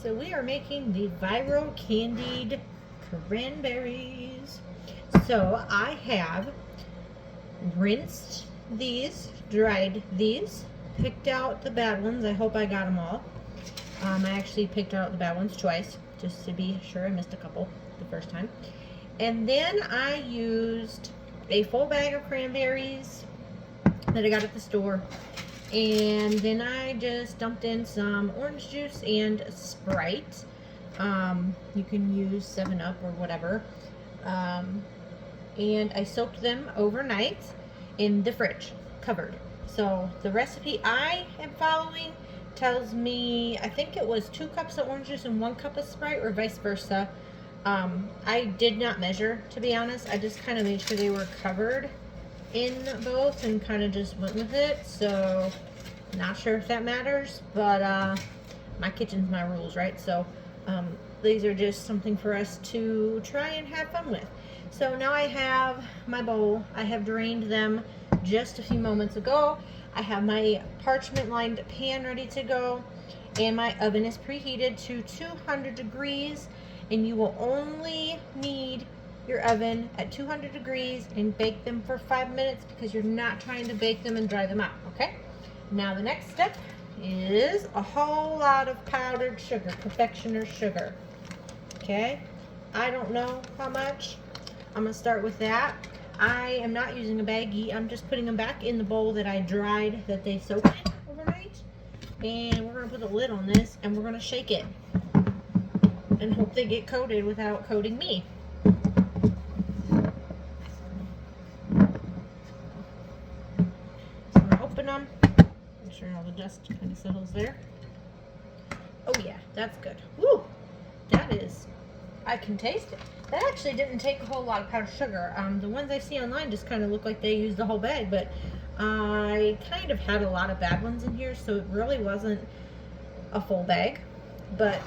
So we are making the viral candied cranberries. So I have rinsed these, dried these, picked out the bad ones. I hope I got them all. I actually picked out the bad ones twice, just to be sure. I missed a couple the first time. And then I used a full bag of cranberries that I got at the store. And then I just dumped in some orange juice and Sprite. You can use 7-Up or whatever. And I soaked them overnight in the fridge, covered. So the recipe I am following tells me, I think it was 2 cups of orange juice and 1 cup of Sprite, or vice versa. I did not measure, to be honest. I just kind of made sure they were covered in both and kind of just went with it. So not sure if that matters, but my kitchen's my rules, right? So these are just something for us to try and have fun with. So now I have my bowl. I have drained them just a few moments ago. I have my parchment lined pan ready to go, and my oven is preheated to 200 degrees, and you will only need your oven at 200 degrees and bake them for 5 minutes, because you're not trying to bake them and dry them out. Okay, now the next step is a whole lot of powdered sugar, confectioner sugar. Okay, I don't know how much. I'm gonna start with that. I am not using a baggie. I'm just putting them back in the bowl that I dried, that they soaked in overnight, and we're gonna put the lid on this and we're gonna shake it and hope they get coated without coating me. Open them, make sure all the dust kind of settles there. Oh yeah, that's good. Woo! That is, I can taste it. That actually didn't take a whole lot of powdered sugar. The ones I see online just kind of look like they used the whole bag, but I kind of had a lot of bad ones in here, so it really wasn't a full bag. But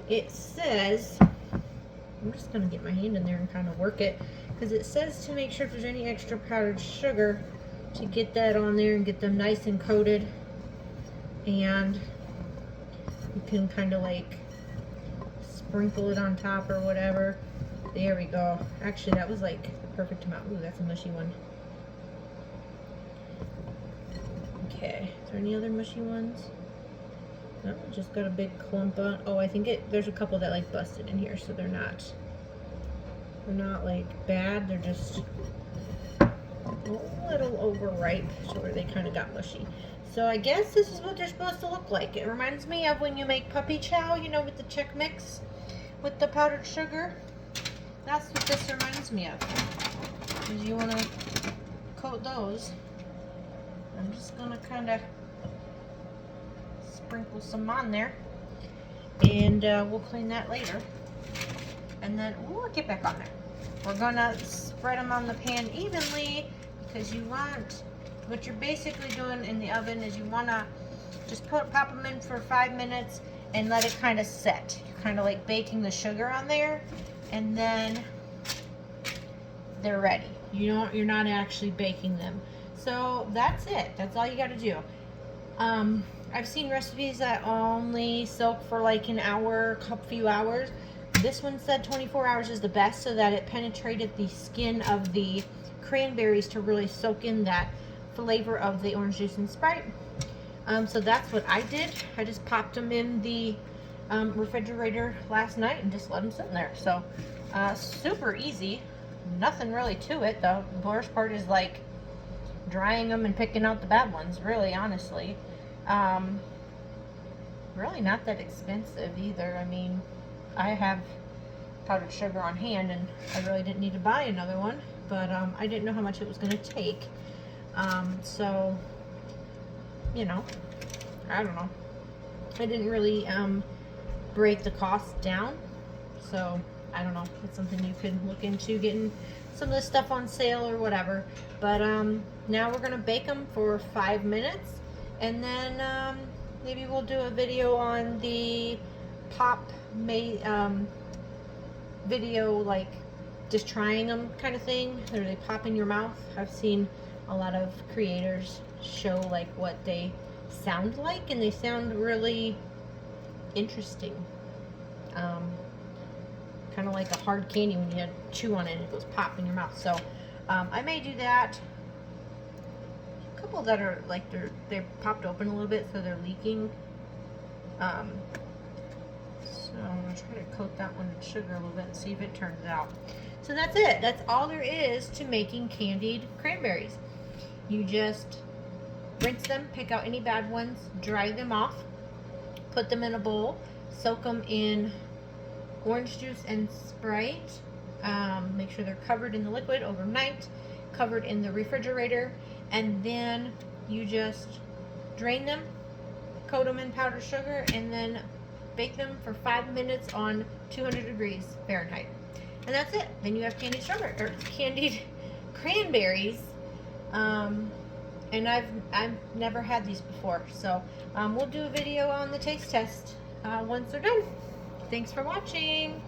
it says, I'm just gonna get my hand in there and kind of work it, because it says to make sure if there's any extra powdered sugar, to get that on there and get them nice and coated. And you can kind of like sprinkle it on top or whatever. There we go. Actually, that was like the perfect amount. Ooh, that's a mushy one. Okay, is there any other mushy ones? No, just got a big clump on. Oh, I think there's a couple that like busted in here, so they're not like bad. They're just a little overripe, so where they kind of got mushy. So I guess this is what they're supposed to look like. It reminds me of when you make puppy chow, you know, with the Chex Mix, with the powdered sugar. That's what this reminds me of. Because you want to coat those. I'm just going to kind of sprinkle some on there. And we'll clean that later. And then, ooh, get back on there. We're going to spread them on the pan evenly, because you want, what you're basically doing in the oven is you want to just pop them in for 5 minutes and let it kind of set. You're kind of like baking the sugar on there, and then they're ready. You're not actually baking them. So that's it. That's all you got to do. I've seen recipes that only soak for like an hour, a few hours. This one said 24 hours is the best, so that it penetrated the skin of the cranberries to really soak in that flavor of the orange juice and Sprite. So that's what I did. I just popped them in the refrigerator last night and just let them sit in there. So super easy, nothing really to it. The worst part is like drying them and picking out the bad ones, really, honestly. Really not that expensive either. I mean, I have powdered sugar on hand, and I really didn't need to buy another one, but I didn't know how much it was going to take. So, you know, I don't know. I didn't really break the cost down, so I don't know. It's something you could look into, getting some of this stuff on sale or whatever. But now we're going to bake them for 5 minutes, and then maybe we'll do a video on the pop video, like just trying them kind of thing, or they pop in your mouth. I've seen a lot of creators show like what they sound like, and they sound really interesting. Kind of like a hard candy when you chew on it and it goes pop in your mouth. So I may do that. A couple that are like they're popped open a little bit, so they're leaking. So I'm gonna try to coat that one in sugar a little bit and see if it turns out. So that's it. That's all there is to making candied cranberries. You just rinse them, pick out any bad ones, dry them off, put them in a bowl, soak them in orange juice and Sprite. Make sure they're covered in the liquid overnight, covered in the refrigerator, and then you just drain them, coat them in powdered sugar, and then bake them for 5 minutes on 200 degrees Fahrenheit. And that's it. Then you have candied strawberry or candied cranberries. And I've never had these before, so we'll do a video on the taste test once they're done. Thanks for watching.